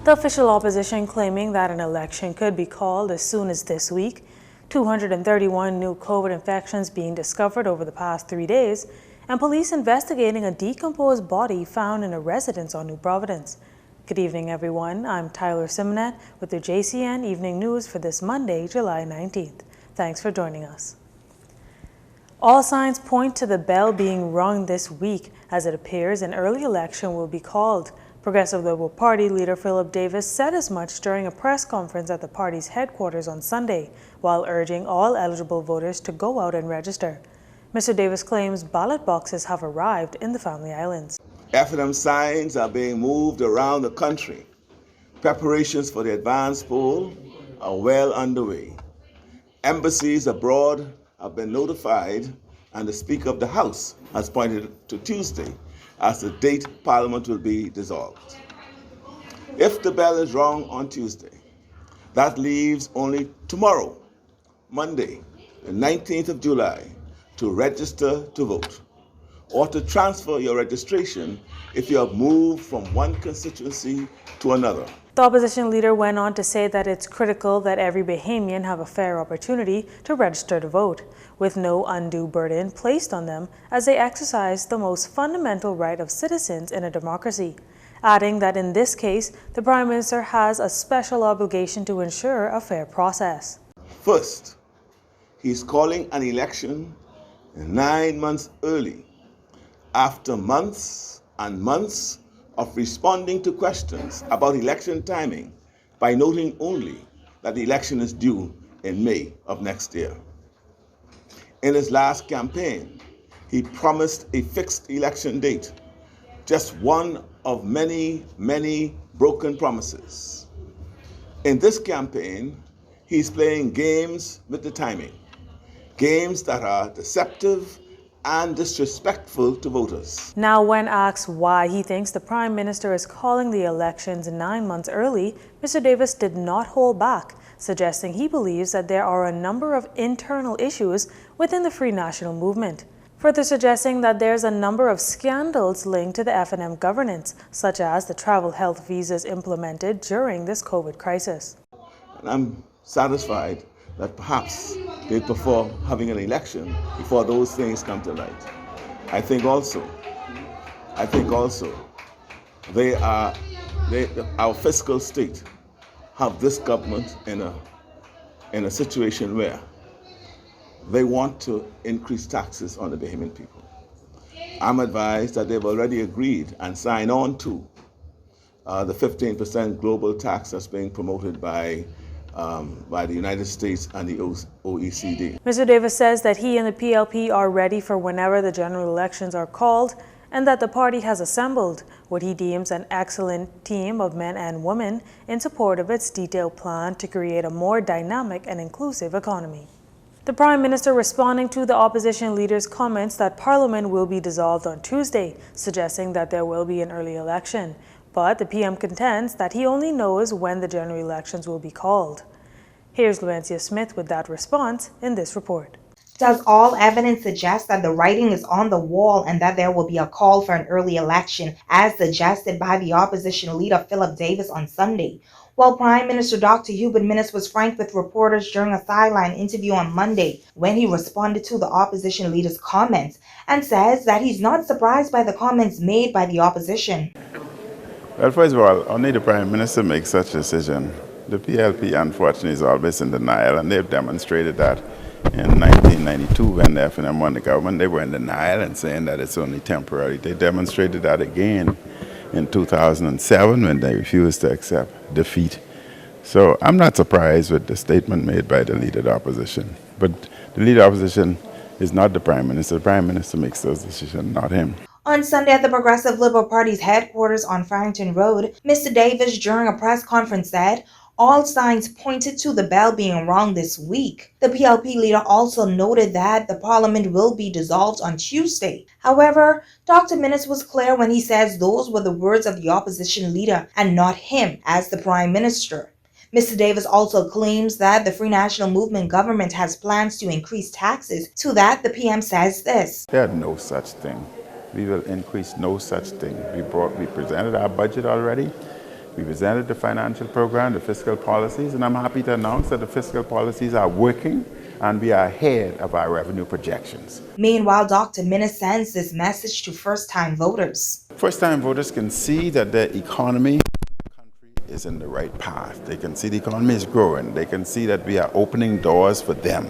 The official opposition claiming that an election could be called as soon as this week. 231 new COVID infections being discovered over the past 3 days, and police investigating a decomposed body found in a residence on New Providence. Good evening, everyone. I'm Tyler Simonet with the Jcn Evening News for this Monday, July 19th. Thanks for joining us. All signs point to the bell being rung this week, as it appears an early election will be called. Progressive Liberal Party leader Philip Davis said as much during a press conference at the party's headquarters on Sunday, while urging all eligible voters to go out and register. Mr. Davis claims ballot boxes have arrived in the Family Islands. F&M signs are being moved around the country. Preparations for the advance poll are well underway. Embassies abroad have been notified, and the Speaker of the House has pointed to Tuesday as the date Parliament will be dissolved. If the bell is rung on Tuesday, that leaves only tomorrow, Monday, the 19th of July, to register to vote, or to transfer your registration if you have moved from one constituency to another. The opposition leader went on to say that it's critical that every Bahamian have a fair opportunity to register to vote, with no undue burden placed on them as they exercise the most fundamental right of citizens in a democracy, adding that in this case, the Prime Minister has a special obligation to ensure a fair process. First, he's calling an election 9 months early, after months and months of responding to questions about election timing by noting only that the election is due in May of next year. In his last campaign, he promised a fixed election date, just one of many, many broken promises. In this campaign, he's playing games with the timing, games that are deceptive and disrespectful to voters. Now, when asked why he thinks the Prime Minister is calling the elections 9 months early, Mr. Davis did not hold back, suggesting he believes that there are a number of internal issues within the Free National Movement, further suggesting that there's a number of scandals linked to the F&M governance, such as the travel health visas implemented during this COVID crisis. And I'm satisfied that perhaps they prefer having an election before those things come to light. I think also our fiscal state have this government in a situation where they want to increase taxes on the Bahamian people. I'm advised that they've already agreed and signed on to the 15% global tax that's being promoted by the United States and the OECD. Mr. Davis says that he and the PLP are ready for whenever the general elections are called, and that the party has assembled what he deems an excellent team of men and women in support of its detailed plan to create a more dynamic and inclusive economy. The Prime Minister responding to the opposition leader's comments that Parliament will be dissolved on Tuesday, suggesting that there will be an early election. But the PM contends that he only knows when the general elections will be called. Here's Luancia Smith with that response in this report. Does all evidence suggest that the writing is on the wall and that there will be a call for an early election, as suggested by the opposition leader Philip Davis on Sunday? While Prime Minister Dr. Hubert Minnis was frank with reporters during a sideline interview on Monday when he responded to the opposition leader's comments, and says that he's not surprised by the comments made by the opposition. Well, first of all, only the Prime Minister makes such a decision. The PLP, unfortunately, is always in denial, and they've demonstrated that in 1992 when the F&M won the government. They were in denial and saying that it's only temporary. They demonstrated that again in 2007 when they refused to accept defeat. So I'm not surprised with the statement made by the leader of the opposition. But the leader of the opposition is not the Prime Minister. The Prime Minister makes those decisions, not him. On Sunday at the Progressive Liberal Party's headquarters on Farrington Road, Mr. Davis, during a press conference, said all signs pointed to the bell being rung this week. The PLP leader also noted that the Parliament will be dissolved on Tuesday. However, Dr. Minnis was clear when he says those were the words of the opposition leader and not him as the Prime Minister. Mr. Davis also claims that the Free National Movement government has plans to increase taxes. To that, the PM says this. There's no such thing. We will increase no such thing. We presented our budget already. We presented the financial program, the fiscal policies, and I'm happy to announce that the fiscal policies are working and we are ahead of our revenue projections. Meanwhile, Dr. Minna sends this message to first-time voters. First-time voters can see that the economy is in the right path. They can see the economy is growing. They can see that we are opening doors for them.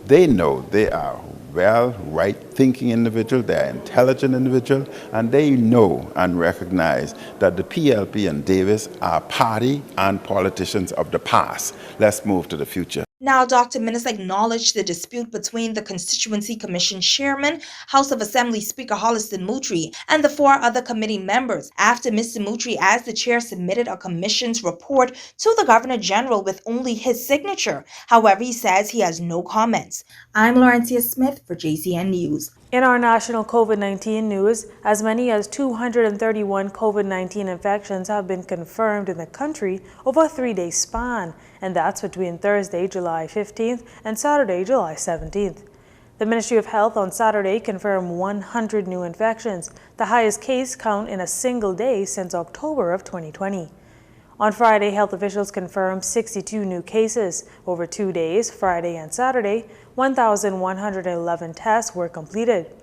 They know they are well, right-thinking individual, they're intelligent individual, and they know and recognize that the PLP and Davis are party and politicians of the past. Let's move to the future. Now, Dr. Minnis acknowledged the dispute between the Constituency Commission Chairman, House of Assembly Speaker Holliston Moutry, and the 4 other committee members after Mr. Moutry, as the chair, submitted a commission's report to the Governor General with only his signature. However, he says he has no comments. I'm Laurencia Smith for Jcn News. In our national COVID-19 news, as many as 231 COVID-19 infections have been confirmed in the country over a 3-day span, and that's between Thursday, July 15th and Saturday, July 17th. The Ministry of Health on Saturday confirmed 100 new infections, the highest case count in a single day since October of 2020. On Friday, health officials confirmed 62 new cases. Over 2 days, Friday and Saturday, 1,111 tests were completed.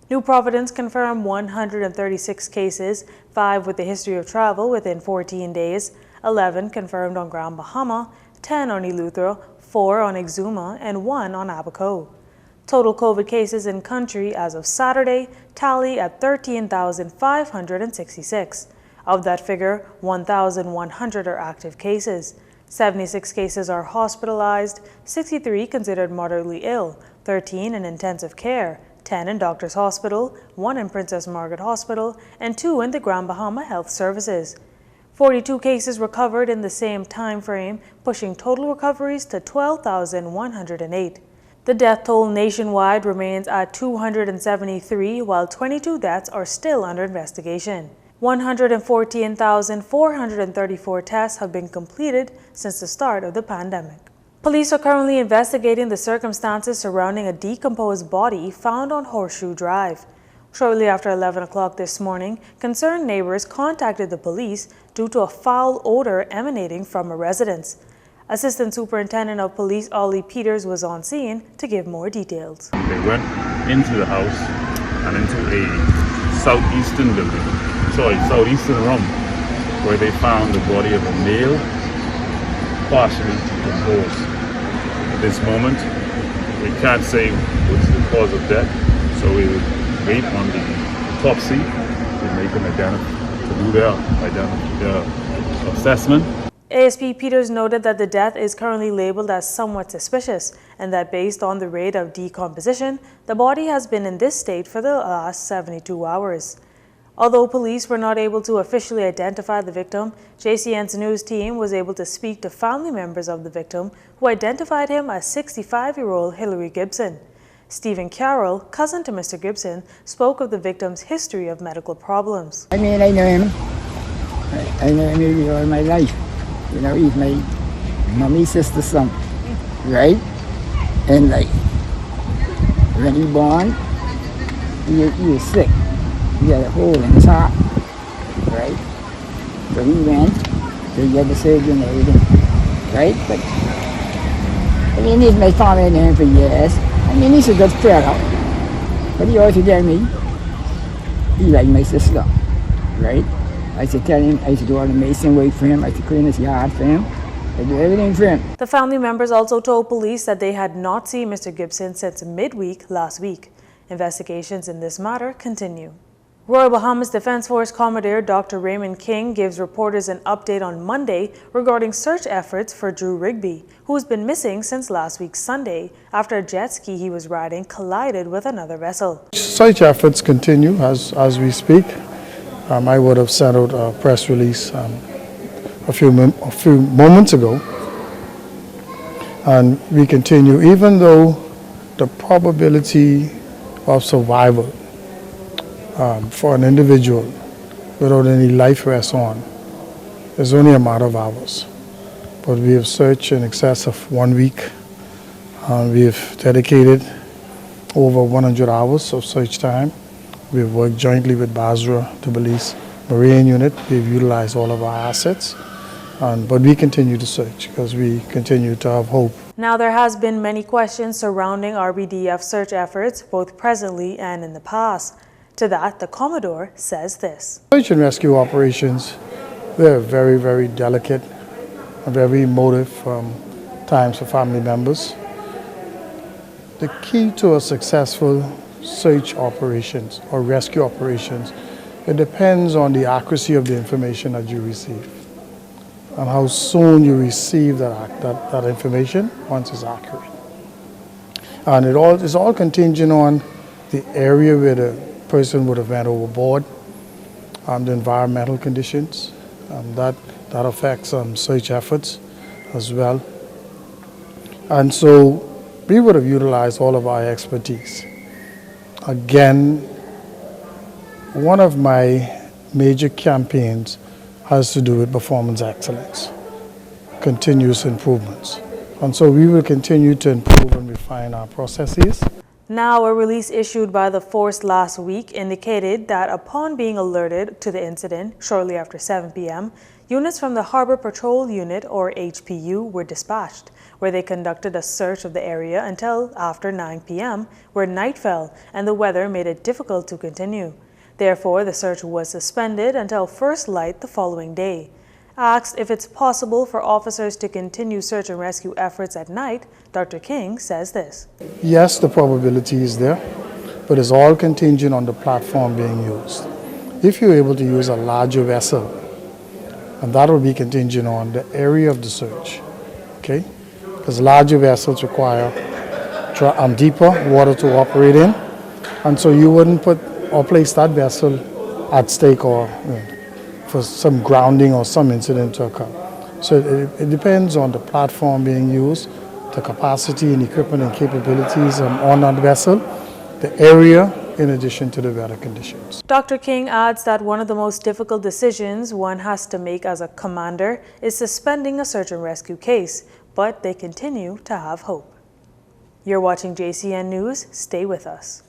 New Providence confirmed 136 cases, 5 with a history of travel within 14 days, 11 confirmed on Grand Bahama, 10 on Eleuthera, 4 on Exuma, and 1 on Abaco. Total COVID cases in country as of Saturday tally at 13,566. Of that figure, 1,100 are active cases. 76 cases are hospitalized, 63 considered moderately ill, 13 in intensive care, 10 in Doctors Hospital, 1 in Princess Margaret Hospital, and 2 in the Grand Bahama Health Services. 42 cases recovered in the same time frame, pushing total recoveries to 12,108. The death toll nationwide remains at 273, while 22 deaths are still under investigation. 114,434 tests have been completed since the start of the pandemic. Police are currently investigating the circumstances surrounding a decomposed body found on Horseshoe Drive. Shortly after 11 o'clock this morning, concerned neighbors contacted the police due to a foul odor emanating from a residence. Assistant Superintendent of Police Ollie Peters was on scene to give more details. They went into the house and into a southeastern room, where they found the body of a male, partially decomposed. At this moment, we can't say what's the cause of death, so we would wait on the autopsy to make an their assessment. ASP Peters noted that the death is currently labeled as somewhat suspicious and that based on the rate of decomposition, the body has been in this state for the last 72 hours. Although police were not able to officially identify the victim, JCN's news team was able to speak to family members of the victim who identified him as 65-year-old Hillary Gibson. Stephen Carroll, cousin to Mr. Gibson, spoke of the victim's history of medical problems. I know him. I know him really all my life. You know, he's my mommy's sister's son, right? And like, when he born, he was sick. He had a hole in his heart, right? So he went, they had the surgery and everything, right? But I mean, he's my family and him for years. I mean, he's a good fellow. But he always tell me, he like my sister, right? I used to tell him, I used to do all the mason work for him, I used to clean his yard for him, I do everything for him. The family members also told police that they had not seen Mr. Gibson since midweek last week. Investigations in this matter continue. Royal Bahamas Defense Force Commodore Dr. Raymond King gives reporters an update on Monday regarding search efforts for Drew Rigby, who has been missing since last week Sunday after a jet ski he was riding collided with another vessel. Search efforts continue as we speak. I would have sent out a press release a few moments ago, and we continue even though the probability of survival for an individual without any life vests on is only a matter of hours. But we have searched in excess of 1 week. We have dedicated over 100 hours of search time. We have worked jointly with Basra, the police, Marine unit, we've utilized all of our assets, but we continue to search because we continue to have hope. Now, there has been many questions surrounding RBDF search efforts, both presently and in the past. To that, the Commodore says this. Search and rescue operations, they're very, very delicate and very emotive times for family members. The key to a successful search operations or rescue operations, it depends on the accuracy of the information that you receive and how soon you receive that information once it's accurate. And it's all contingent on the area where the person would have went overboard, the environmental conditions, that affects search efforts as well. And so we would have utilized all of our expertise. Again, one of my major campaigns has to do with performance excellence, continuous improvements. And so we will continue to improve and refine our processes. Now, a release issued by the force last week indicated that upon being alerted to the incident shortly after 7 p.m., units from the Harbor Patrol Unit, or HPU, were dispatched, where they conducted a search of the area until after 9 p.m., where night fell and the weather made it difficult to continue. Therefore, the search was suspended until first light the following day. Asked if it's possible for officers to continue search and rescue efforts at night, Dr. King says this. Yes, the probability is there, but it's all contingent on the platform being used. If you're able to use a larger vessel, and that will be contingent on the area of the search, okay? Because larger vessels require deeper water to operate in, and so you wouldn't put or place that vessel at stake or for some grounding or some incident to occur. So it depends on the platform being used, the capacity and equipment and capabilities on that vessel, the area, in addition to the weather conditions. Dr. King adds that one of the most difficult decisions one has to make as a commander is suspending a search and rescue case, but they continue to have hope. You're watching JCN News. Stay with us.